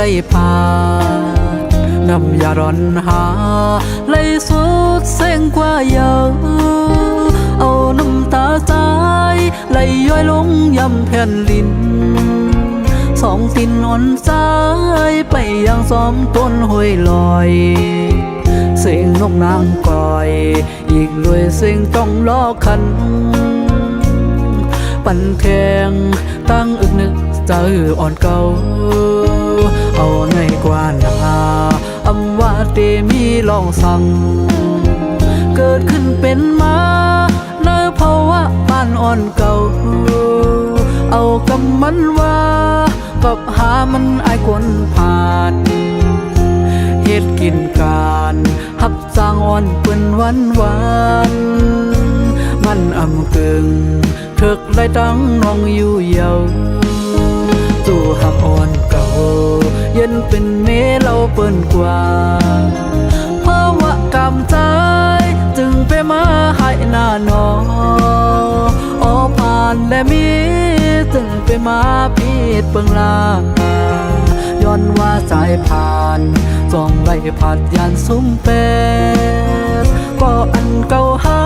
ล่พาน้ำยาร้อนหาไหลสุดเส้งกว่าเยอะเอาน้ำตาใจไหลย้อยลงยำแผ่นลินสองตินอ่อนใจไปยังซ้อมต้นห้วยลอยเสียงนกนางก่อยอีกด้วยเสียงต้องล้อคันปั่นแข่งตั้งอึกนึกใจอ่อนเก่าเอาในกว่านาอำว่าเตมีลองสั่งเกิดขึ้นเป็นมาในภาวะบ้านอ่อนเก่าเอากำมันว่ากับหามันอายกวนผ่านเฮ็ดกินการหับสร้างอ่อนเปิ้นวันมันอำกึ่งเถิกไล่ตั้งน้องอยู่เยาจู่หักอ่อนเก่าเย็นเป็นเมเราเปิ้นกว่าภาวะกำใจจึงไปมาให้หน้าหนอผ่านและมีจึงไปมาพีดเปิงลาย้อนว่าสายผ่านจ้องไล่ผัดยานซุ้มเป็ดก็อันเก่าหา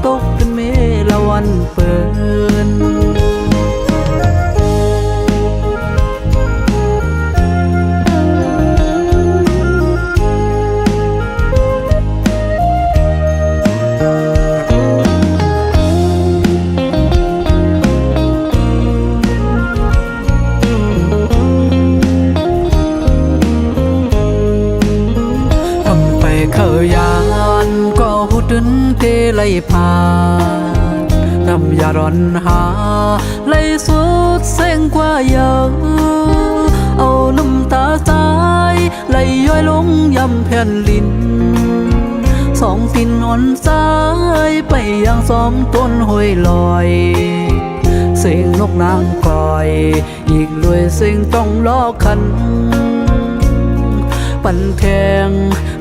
ตกเป็นเมละวันเปินยานก็หุดนเตไล่พาน้ำยาร้อนหาไหลสุดเส้งกว่าเยอะเอาน้ำตาใจไหลย้อยลงยำแผ่นลินสองตินอ่อนใจไปยังซ้อมต้นห้วยลอยเสียงนกนางก่อยอีกด้วยเสียงต้องล้อคันปั่นแข่ง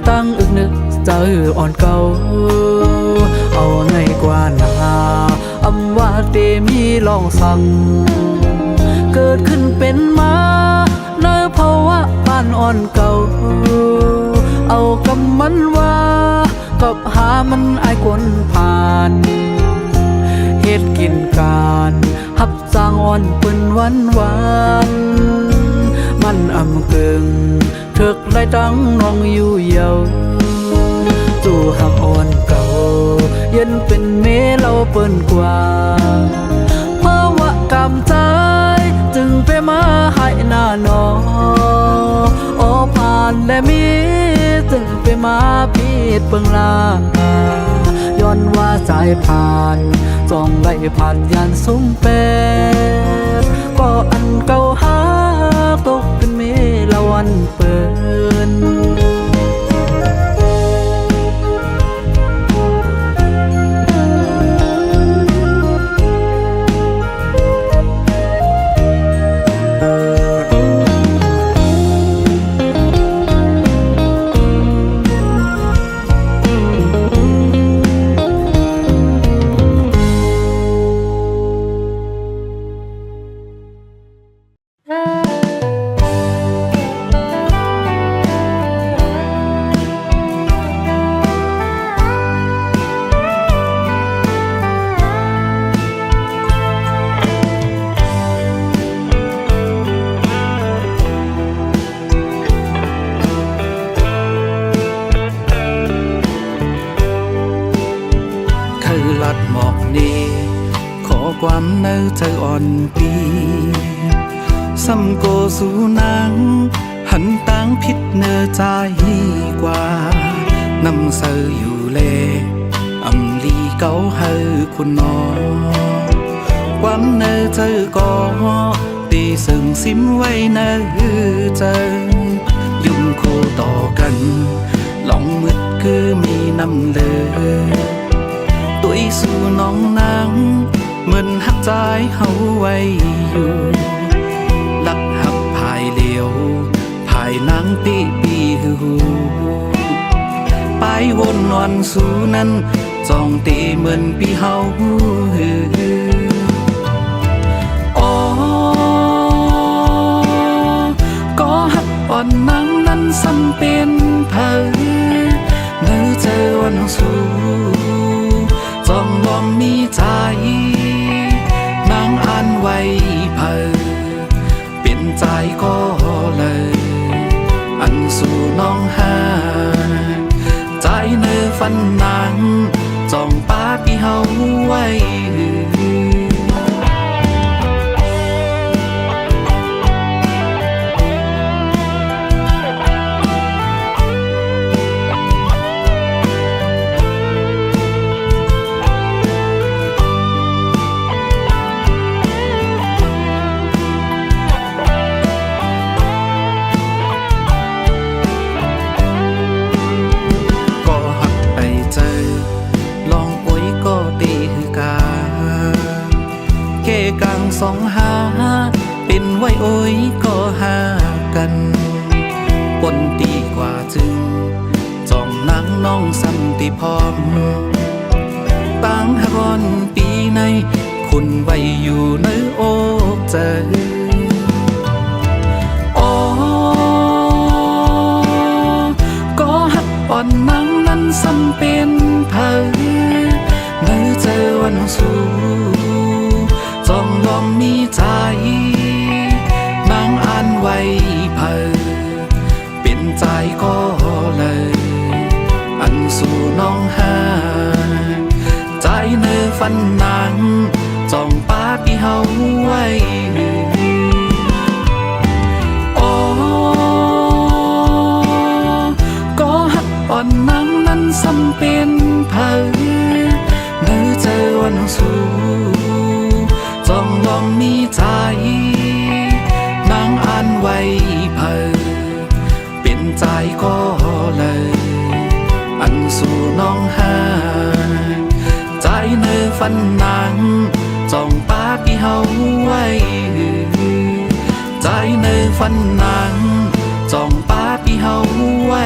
ตั้งอึกนึกใจอ่อนเก่าเอาในกว่านาอำว่าเตมีลองสั่งเกิดขึ้นเป็นมาในภาวะบ้านอ่อนเก่าเอากำมันว่ากับหามันอายกวนผ่านเฮ็ดกินการหับสร้างอ่อนเปิ้นวันมันอำกึ่งเถิกไล่ตั้งน้องอยู่เยาจู่หักอ่อนเก่าเย็นเป็นเมเราเปิ้นกว่าภาวะกำใจจึงไปมาให้หน้าหนอผ่านและมีจึงไปมาพีดเปิงลาย้อนว่าสายผ่านจ้องไล่ผ่านยานซุ้มเป็ดก็อันเก่าหาตกเป็นเมละวันเปินหมอกนี้ขอความเนื้อใจอ่อนปีซ้ำโกสู่นางหันต่างพิษเนื้อใจกว่านำเสออยู่เลอำลีเก่าเฮอคุณนอความเนื้อใจก็ตีซึ่งซิมไว้เนื้อใจยุ่งโคต่อกันหลงมืดคือมีน้ำเลือตุยสู่น้องนางเหมือนหักใจเฮาไว้อยู่ลักหับภายเลียวภายนางปีหูไปวนนอนสู่นั้นจ้องตีเหมือนปีเฮาก็หัก อนนังนั้นสำเป็นเผยเนื้อเจอวันสู่จองลอมมีใจนางอ่านไว้เผยเป็นใจก็เลยอันสู่น้องหาใจเนื้อฟันนางจองป้าพี่เฮาไว้สองหาเป็นไว้โอ้ยก็หากันปนดีกว่าจึงจองนางน้องสันติพร้อมตั้งหากอนปีในคุณไว้อยู่ในอกใจอ๋อก็หักอ่อนนางนั้นสำเป็นเผยเมื่อเจอวันสู่จองลอมมีใจนางอ่านไว้เผยเป็นใจก็เลยอันสู่น้องหาใจเนื้อฟันนางจองป้าพี่เฮาไว้อ๋อก็หักอ่อนนางนั้นสำเป็นเผยเมื่อเจอวันสู่จองลอมมีใจนางอ่านไว้เผยเป็นใจก็เลยอันสู่น้องหาใจเนื้อฟันนางจองป้าพี่เฮาไว้ใจเนื้อฟันนางจองป้าพี่เฮาไว้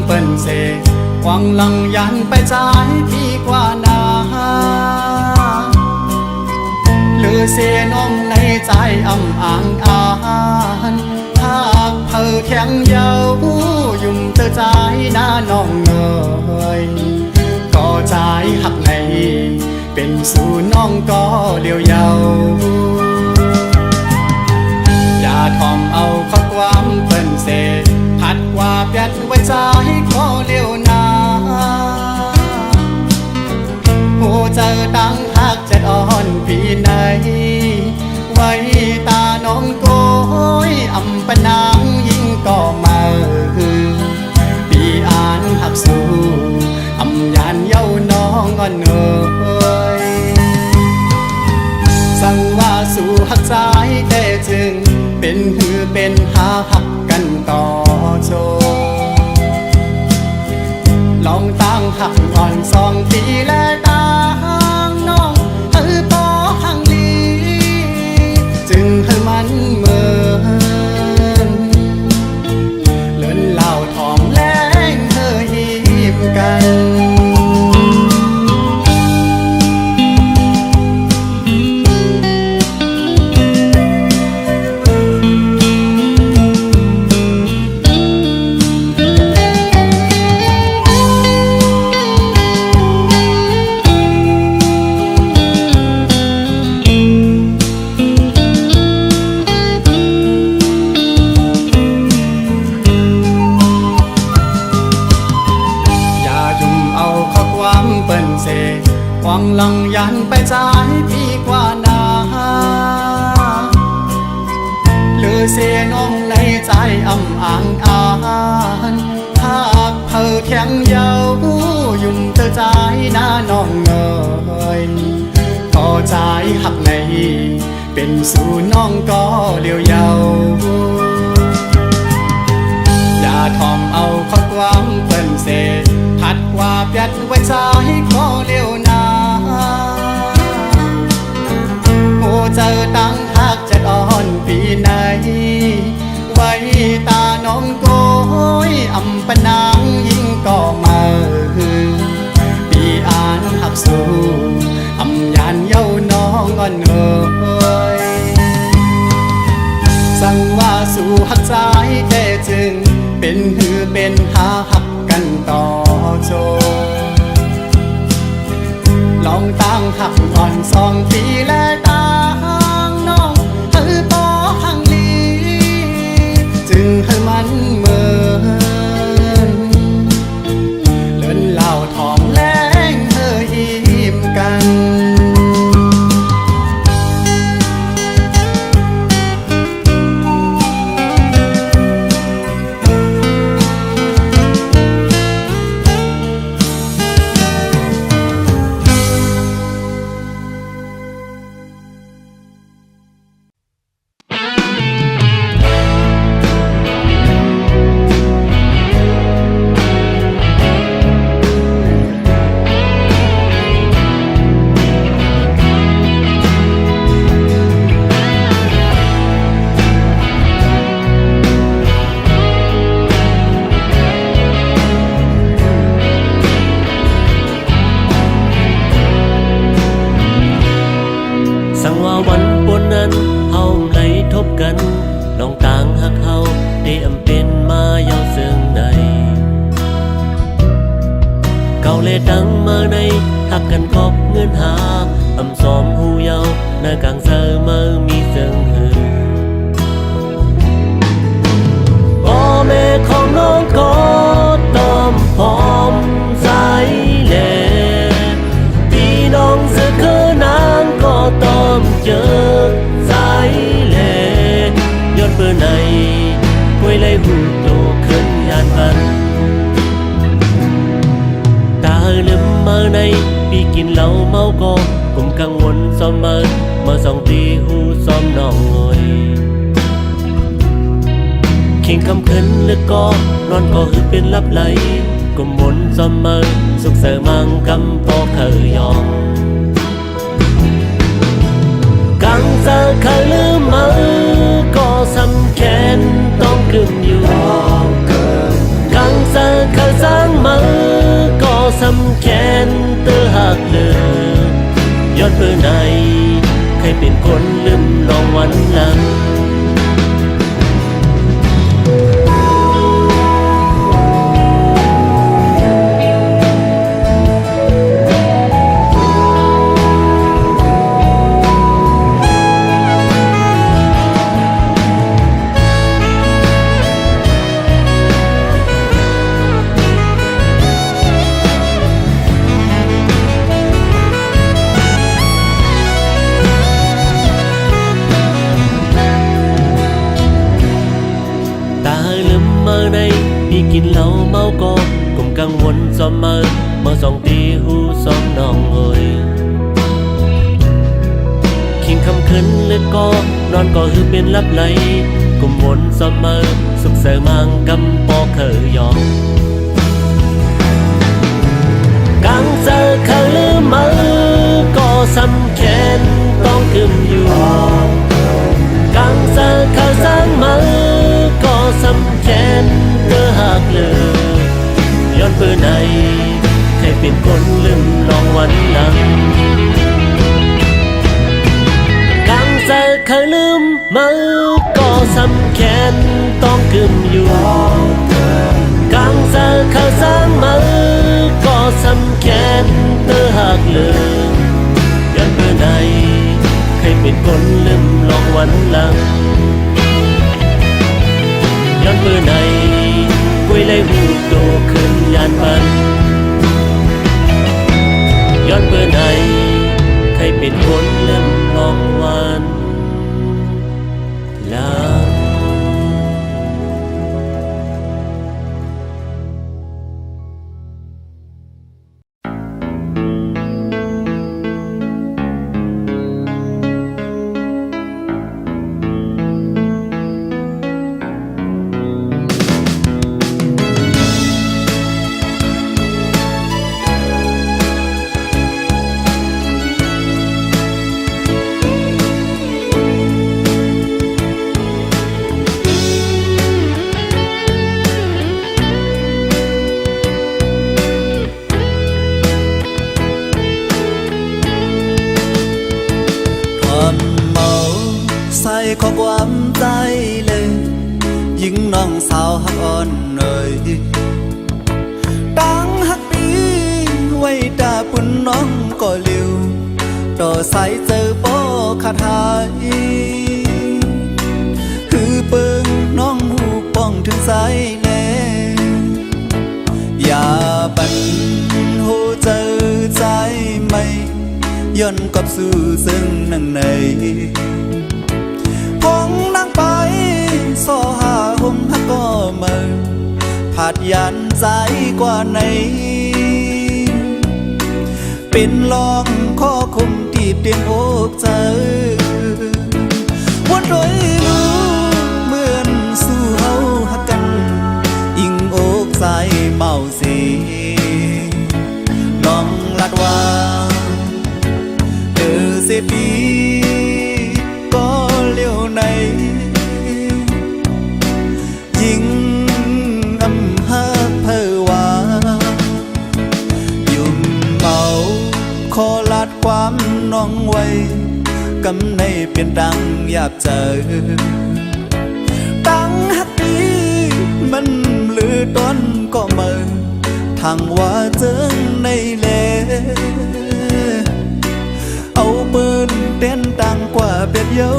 เปิ้นเสหวังลังยันไปใจพี่กว่านาหรือเสียน้องในใจอ่ำอ่างอ่านถ้าเผอแข็งเยายุ่มเธอใจหน้าน้องเอ่ยก็ใจหักในเป็นสู่น้องก็เลียวเยาอย่าทอมเอาข้อความเปิ้นเสหัดว่าเปลี่ยนไว้ใจก็เลี้ยวนาหูเจอตั้งหักจะอ่อนพี่ไหนไว้ตาน้องโกยอำปะนางยิ่งก็มาพี่อ่านหักสู้อำยานเย้าน้องอ่อนเอ่ยสั่งว่าสู่หักใจแต่จึงเป็นหือเป็นหาหักกันต่อโชลองตั้งหักอ่อน2 ปีและตั้งน้องปอหังลีจึงให้มันเหมือนเลินเล่าทองแรงเธอหีบกัน หวังลังยันไปจ่ายพี่กว่านาหรือเสียน้องในใจอ่ำอ่างอ่านหากเธอแข็งเยายุ่มเธอใจหน้าน้องเอ่ยพอใจหักในเป็นสู่น้องก็เลี้ยวเยาอย่าทอมเอาข้อความเปิ้นเสพัดว่าเปียดไว้ใจก็เลี้ยวนาโอ้เจอตั้งหักจะอ่อนปีไหนไว้ตาน้องโกยอำปะนางยิ่งก็มาปีอ่านหักสู้อำยานเย้าน้องอ่อนเอ่ยสั่งว่าสู่หักใจแต่จึงเป็นหือเป็นหาหักกันต่อโจลองตั้งหักอ่อน2 ปีและตั้งน้องเธอปอหังลีจึงให้มันเหมือนเลินเหล่าทองแรงเธอยิ้มกันสั่งว่าวันปนนั้นเฮาไหลทบกันน้องต่างหักเฮาได้อำเป็นมาเยาวเสื่องในเก่าและดังมาในหักกันกอบเงินหาอำสอมหูเยาหน้ากลางเซอมามีเสื่องหือพ่อแม่ของน้องก็ตอมพร้อมสายแลพี่น้องเสือคือนางก็ตอมเจอสายแลยอดเบอร์ไหนห้วยไหลหูโตขึ้นยานบันตาลืมมาในปีกินเหล้าเมาก็กลุ่มกังวลซ้อมมาส่องตีหูซ้อมน้องงอยเข่งคำขึ้นแล้วก็นอนก็คือเป็นลับไหลกลุ่มมนซ้อมสุขเสริมมังกำปอเคยยองกังเจอเคยลืมมือก็สำแขนต้องกึ่มอยู่กังเจอเคยสร้างมือก็สำแขนเตือหักเลือยอดเบอร์ไหนเคยเป็นคนลืมลองวันหลังพี่กินเหล้าเมาก็กลุ่มกังวลซ้อมมาส่องตีหูซ้อมน้องเอ่ยขิงคำขึ้นเลือดก็นอนก็คือเป็นลับไหลกลุ่มวนซ้อมสุขเสริมมังกำปอเคยยองกังเจอเคยลืมมือก็สำแขนต้องกึ่มอยู่กังเจอเคยสร้างมือก็สำแขนเธอหักเลยย้อนเบอร์ไหนเคยเป็นคนลืมลองวันหลังกังเจอเคยลืมมือก็สำแขนต้องกึ่มอยู่กังเจอเคยสร้างมือก็สำแขนเธอหักเลยย้อนเบอร์ไหนเคยเป็นคนลืมลองวันหลังย้อนเบอร์ไหนกุ้ยไหลหูโตขึ้นยานบันย้อนเบอร์ไหน ขอความใจเลยยิ่งน้องสาวหักอ่อนเอ่ยตั้งหักปีไว้ตาปุ่นน้องก็เร็วต่อสายเจอป้อขาดหายคือเปิงน้องหูป้องถึงสายแน่อย่าปันโหเจอใจไม่ย้อนกลับสู่ซึ่งนั่งในพงนั่งไปสอหาห่มหักก็มาผาดยันใจกว่าไหนเป็นลองข้อคมตีบเตียงอกเจอวันรอยรู้เหมือนสู้เฮาหักกันอิงอกใจเมาสีน้องลัดว่าเสียปีก็เลี้ยวในยิ่งอำหาเพอว่ายุ่มเมาขอลัดความน้องไว้กำในเปลี่ยนดังอยากเจอตั้งหักดีมันลือต้นก็เมินทางว่าเจิงในเลเอาปืนเต้นดังกว่าเป็ดเย้า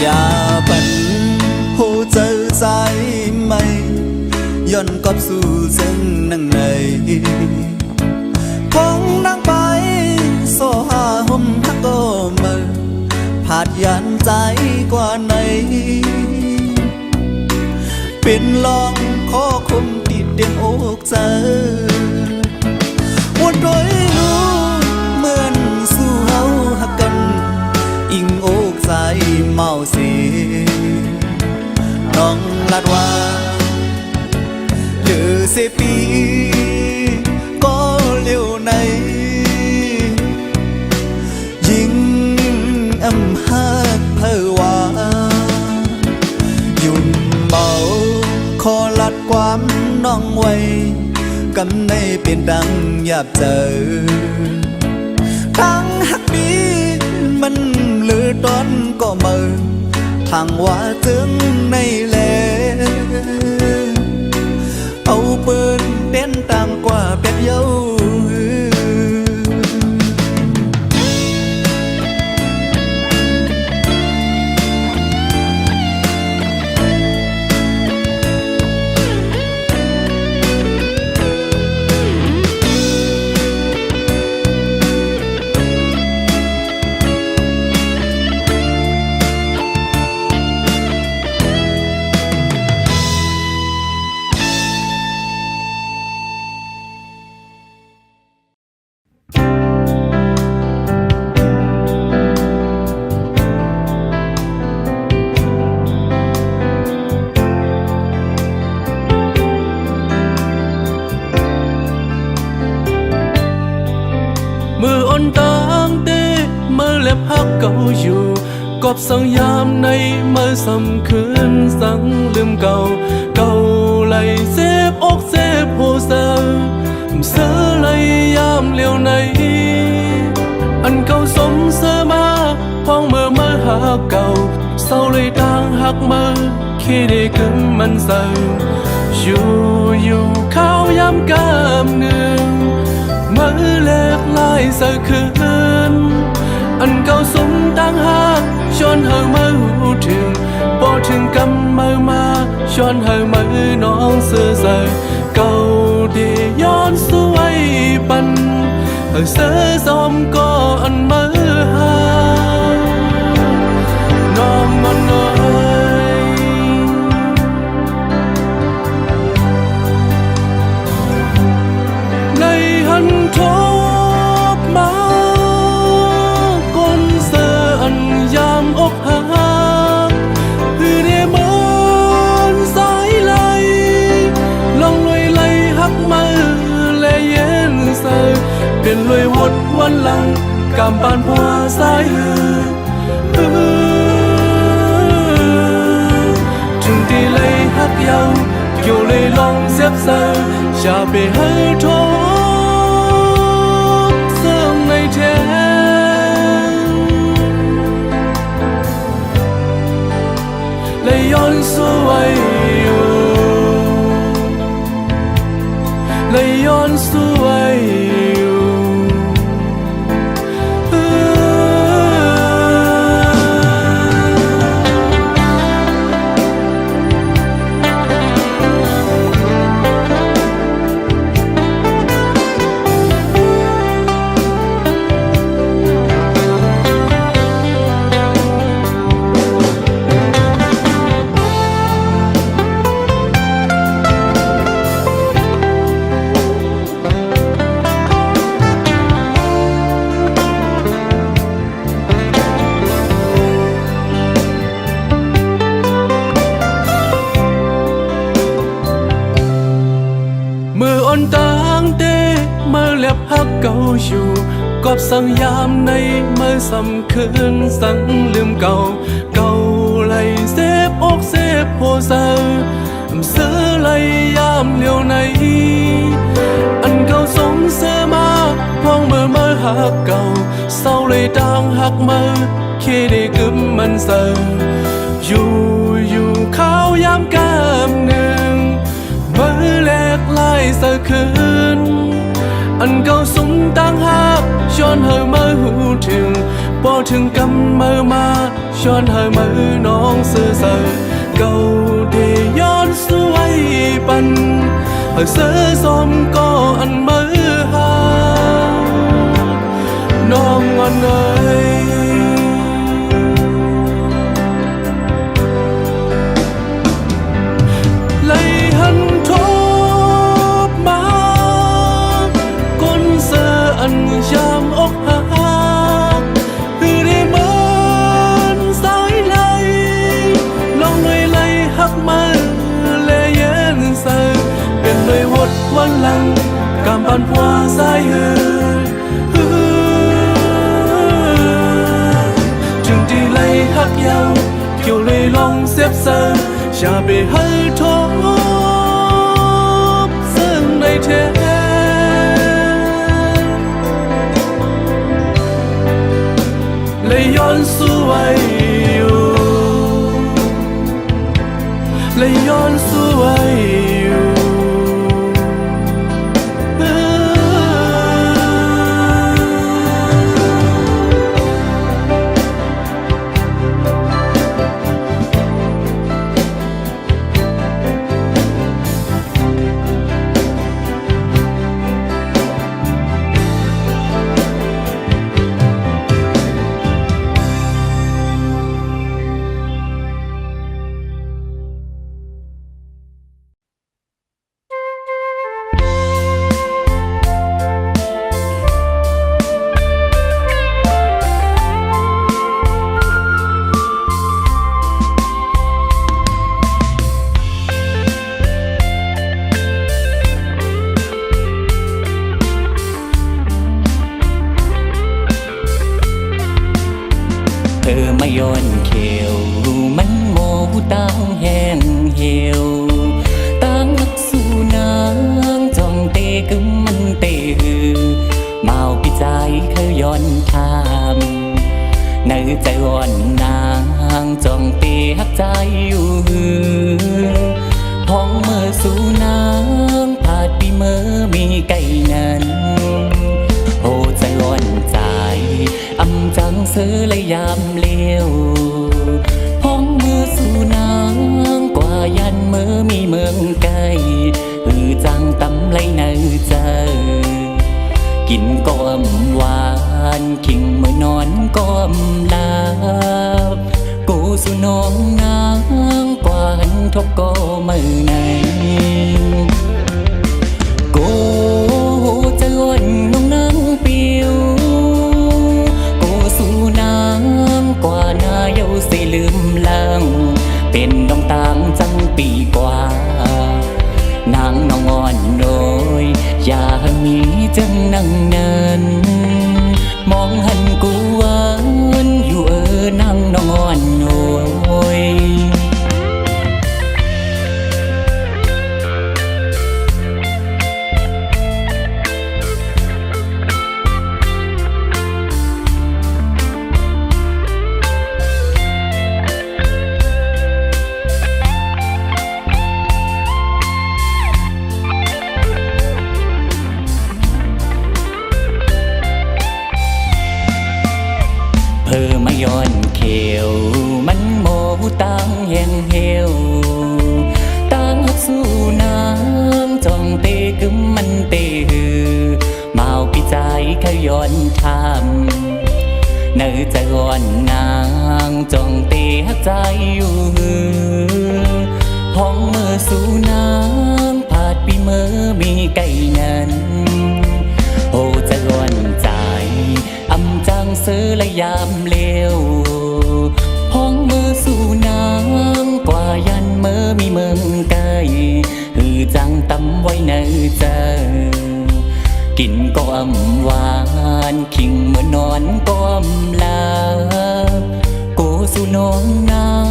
อย่าปันโหเจอใจไม่ย้อนกลับสู่ซึ่งนั่งในพงนั่งไปโซหาห่มหักก็มาผาดยันใจกว่าไหนเป็นลองข้อคมติดเตียงอกเจอวันรอยรู้เหมือนสู้เฮาหักกันอิงอกใจเมาสีน้องลัดว่าเดือเสียปีก็เลี้ยวในยิ่งอำหาเพอว่ายุ่มเมาขอลัดความน้องไว้กำในเป็นดังอยากเจอทั้งหักดีมันลือต้นก็เมินทางว่าถึงในแลเอาปืนเต้นต่างกว่าเป็ดเย้ามืออ่อนต่างเต้มือเล็บหักเก่าอยู่กอบสังยามในมือสำคืนสังลืมเก่าเก่าไหลเซบอกเซบโหเซอเสือไหลยามเลี้ยวในอันเก่าสมเสือมาพ้องมือหักเก่าเศร้าเลยต่างหักมือคิดได้กึ่งมันเศร้าอยู่ข้าวยามกามเนืองมือเล็กลายเสือคืนอันเก่าสมต่างหักชวนเฮามือหูถึงพอถึงกำมือมาชวนเฮามือน้องเสือเสือเก่าดีย้อนสวยปันเฮาเสือซ้อมก็อันมือหาน้องมันเอ้ยในหันทบมาก้นเสืออันยามอกหักคือเดมอนสายไหลลอง ำปานพัวสายหือถึงที่เลยฮักยาวเกี่ยวเลยลองเสียบเซออย่าไปให้ทุกเสื่อมในแทนเลยย้อนสวยอยู่เลยย้อนสวยอยู่มืออ่อนต่างเตมือเล็บฮักเก่าอยู่กอบสั่งยามในมือสำคืนสั่งลืมเก่าเก่าไหลเซบอกเซบโหเซอเสือไหลยามเลี้ยวในอันเก่าสงเสือมาพ้องมือฮักเก่าเศร้าเลยต่างฮักมือเคได้กึมมันเซออยู่ข้าวยามกามหนึ่งมือแลกลายสะคืนอันเก่าสุนต่างหากย้อนเฮอมือหูถึงพอถึงกำมือมาย้อนเฮอมือน้องเสือเสือเก่าเดย้อนสวยปันเฮอเสือสมก็อันมือหาน้องวันเอ๋ยเลยหันทบมาก้นเสืออันยามอกหักคือได้เหมือนสายไหลลองหน่อยไหลหักมันและเย็นเสือเป็นหน่วยหดวันหลังกำปันพัวสายหือจึงที่ไหลหักยาวเกี่ยวเลยลองเสียบเสืออย่าไปให้ทุกซึ่งในแทนเลยย้อนสวยอยู่เลยย้อนสวยอยู่เธอไม่ย้อนเขียวมันโมต่างแห้งเหี่ยวต่างนักสู้นางจ้องเตะกึมมันเตะหือเมาปีใจเขาย้อนทามในใจอ่อนนางจ้องเตะหักใจอยู่หือพ้องเมื่อสู้นางผาดปีเมื่อมีไก่นั้นโอ้ใจอ่อนใจอำจังเสือเลยยามเลี้ยวพ้องมือสู่นางกว่ายันเมื่อมีเมืองไกลจังตำไรเนื้อเจอกินก้อมหวานขิงเมื่อนอนก้อมลาบกูสู่น้องนางกว่าหันทบก็มือไหนกูจะอ่อนน้องนางเปียวกว่าหน้าเยาสิลืมลังเป็นดองต่างจังปีกว่านางน้องอ่อนโดยอย่ามีจังนั่งเนินมองหันกู วมันโมตั้งแห่งเหี่ยวตั้งหักสู้น้ำจ้องเตกึมมันเตหือเมาปีใจขย้อนทำเนื้อใจอ่อนนางจ้องเตหักใจอยู่หือห้องมือสู่น้ำผาดปีเมื่อมีไก่นั้นโอ้ใจอ่อนใจอำจังซื้อและยามเลวห้องมือสู่น้ำกว่ายันเมื่อมีเมืองไก่หือจังตำไว้ในใจกินก็อำหวานคิงเมื่อนอนก็อำลาโกสู่น้องนาง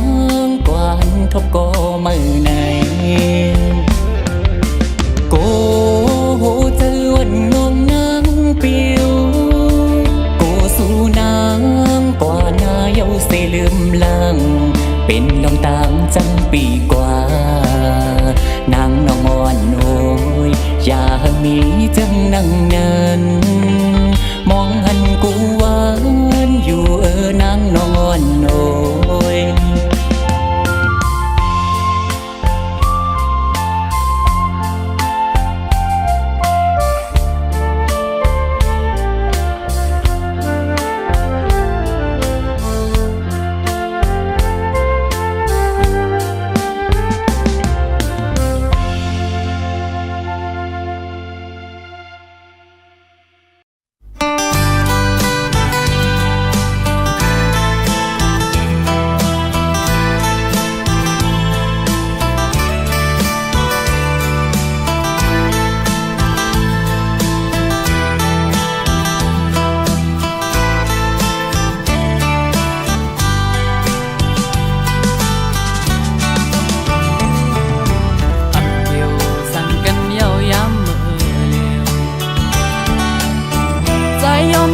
กวานทบก็มือในโกโหเจอวันงงนางปิวโกสู่นางกว่านาเยาเสลืมลังเป็นน้องต่างจังปีกว่านางน้องอ่อนโอยอย่ามีจังนั่งนั้นมองหันกูหวานอยู่นางน้องอ่อนโอย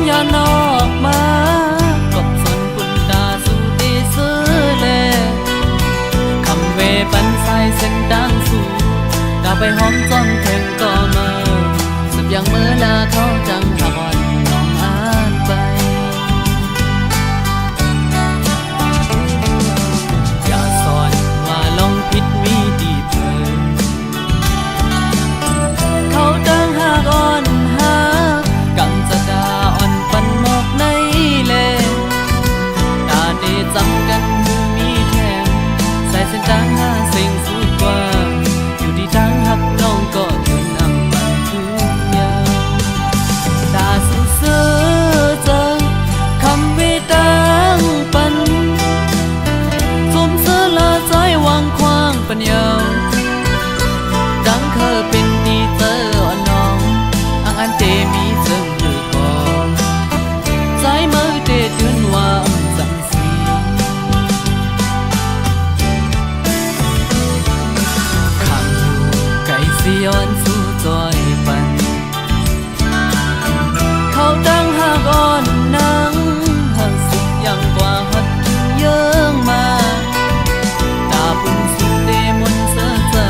อย่านอกมากบสนปุ่นตาสู่ตีซื้อเลคำเวปันสายเส้นดังสู่กาไปหอมจ้องแข่งก็มาสับอย่างเมื่อลาเขาจังหาวันน้องอ่านไปอย่าสอนว่าลองผิดมีดีเพิ่มเขาดังหากอ่อนหากังจะดาปันหมอกในเลตาเดจำกันมือมีแทงใส่เส้นทางหาสิ่งสุดกว่าอยู่ที่ทางหักน้องก็ถึงนำปันทุกอย่างตาสู้เสือจังคำวิตังปันสมเสือละใจวางควางปัญญาดังเคยเป็นดีเจออ่อนน้องอันเตมีเจิงใจมือเด็ดยืนวางสังสีขังไก่สิย้อนสู่จอยปันเขาดังหากอ่อนนังหักสุดยังกว่าหัดเยื่อมาตาปุ่นสุดเดมนเสือเจอ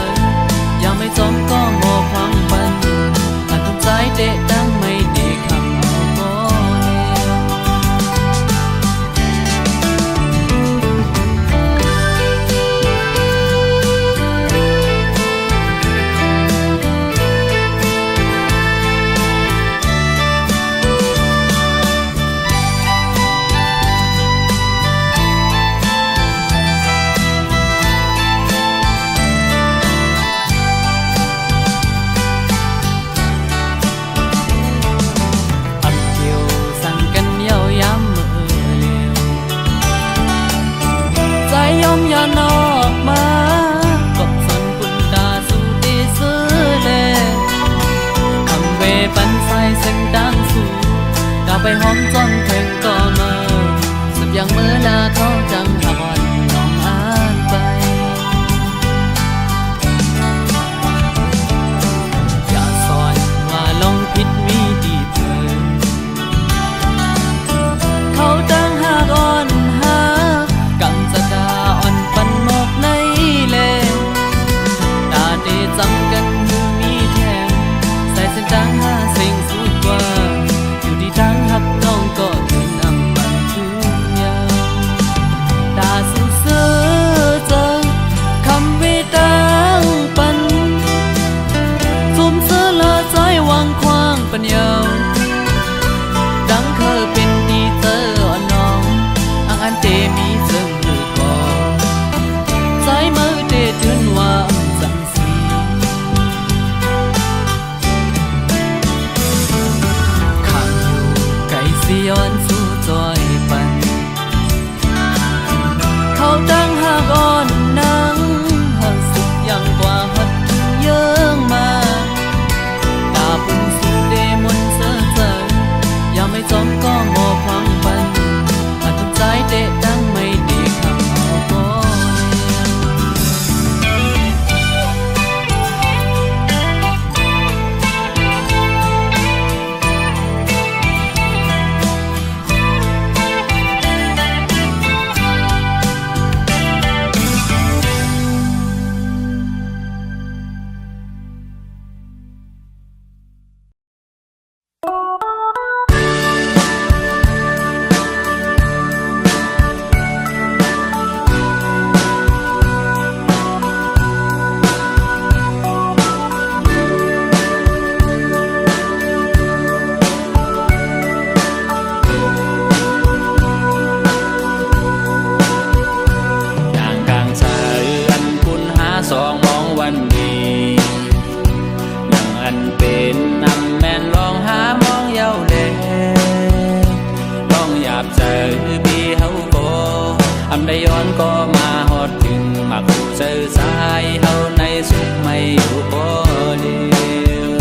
ยังไม่จอมก็งอความปันหัดทุกใจเดะดังไม่เด็กคำเอาก็อย่านอกมากบสนปุ่นตาสู่ตีซื้อเลคำเวปันสายเส้นดังสู่กาไปหอมจ้องแข่งก็มาสับอย่างเมื่อลาเขาจังหาวันน้องอ่านไปอย่าสอนว่าลองผิดมีดีเพิ่มเขาดังหากอ่อนหากังจะดาอ่อนปันหมอกในเลตาเดจำกันมือมีแทงใส่เส้นทางหาสิ่งสุดกว่าอยู่ที่ทางหักน้องก็ถึงนำปันทุกอย่าง อำได้ย้อนก็มาฮอดถึงมาคู่เจอสายเฮาในสุขไม่อยู่พอเดียว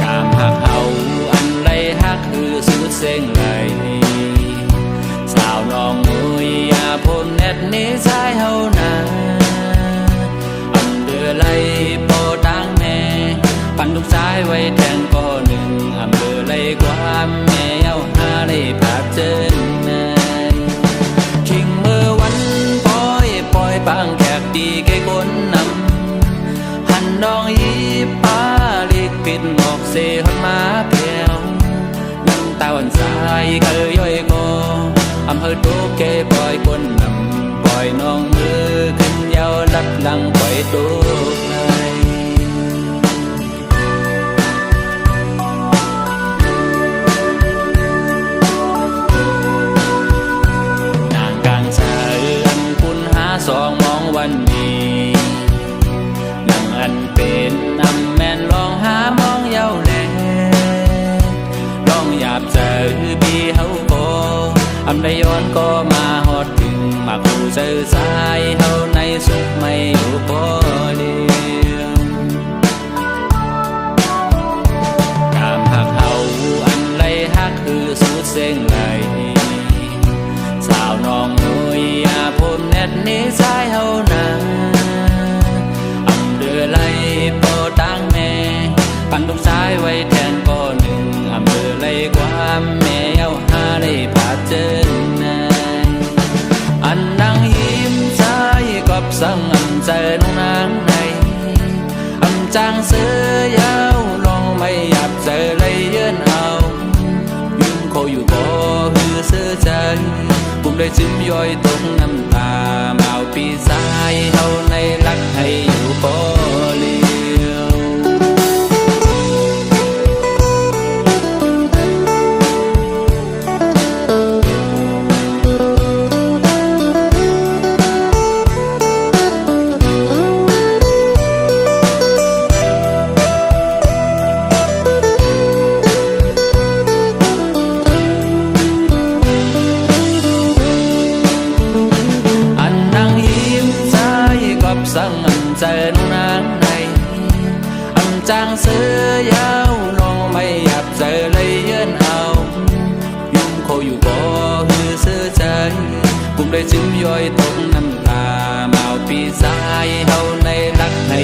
ตามหักเฮาอันไรหักคือสุดเส้นไหลสาวน้องมุยอย่าพมแนดนี้สายเฮานาอำเดือไหลโปตั้งแม่ปันลูกสายไว้แทงก็หนึ่งอำเดือไหลความแม่เย้าหาได้ภาพเจนคิงเมื่อวันปล่อยปางแขกดีแก่คนนำหันดองยีป้าลิกปิดหมอกเสหอนมาเพียวน้ำตาวันสายเคยย่อยโกอำเภอโตเกปล่อยคนนำปล่อยน้องมือขึ้นยาวลับหลังปล่อยตัวในสองมองวันนี้นั่งอันเป็นนำแม่นลองหามองเย้าแลลองหยาบเจอบีเฮาโกอำได้ย้อนก็มาฮอดถึงมาคู่เจอสายเฮาในสุขไม่อยู่พอเดียวตามหักเฮาอันไรหักคือสุดเส้นไหลสาวน้องนุยอย่าพมแนดนี้สายเฮานาอำเดือไหลโปตั้งแม่ปันลูกสายไว้แทนก็หนึ่งอำเดือไหลความแม่เย้าหาได้ภาพเจนนายอันนางยิ้มสายกับสังอำใจน้องนางในอำจางเสือยาวลองไม่หยับเจอเลยเยือนเอายืมเขาอยู่บ่คือเสือใจปุ่มได้ซึมย่อยตกน้ำตาเมาปีสายเฮาในรักให้อยู่พอเลียวสังอำใจน้องนางในอำจางเสือยาวลองไม่หยับเจอเลยเยือนเอายุ่งโคอยู่บ่คือเสือใจปุ่มได้ซึมย่อยตกน้ำตาเมาปีสายเฮาในรักให้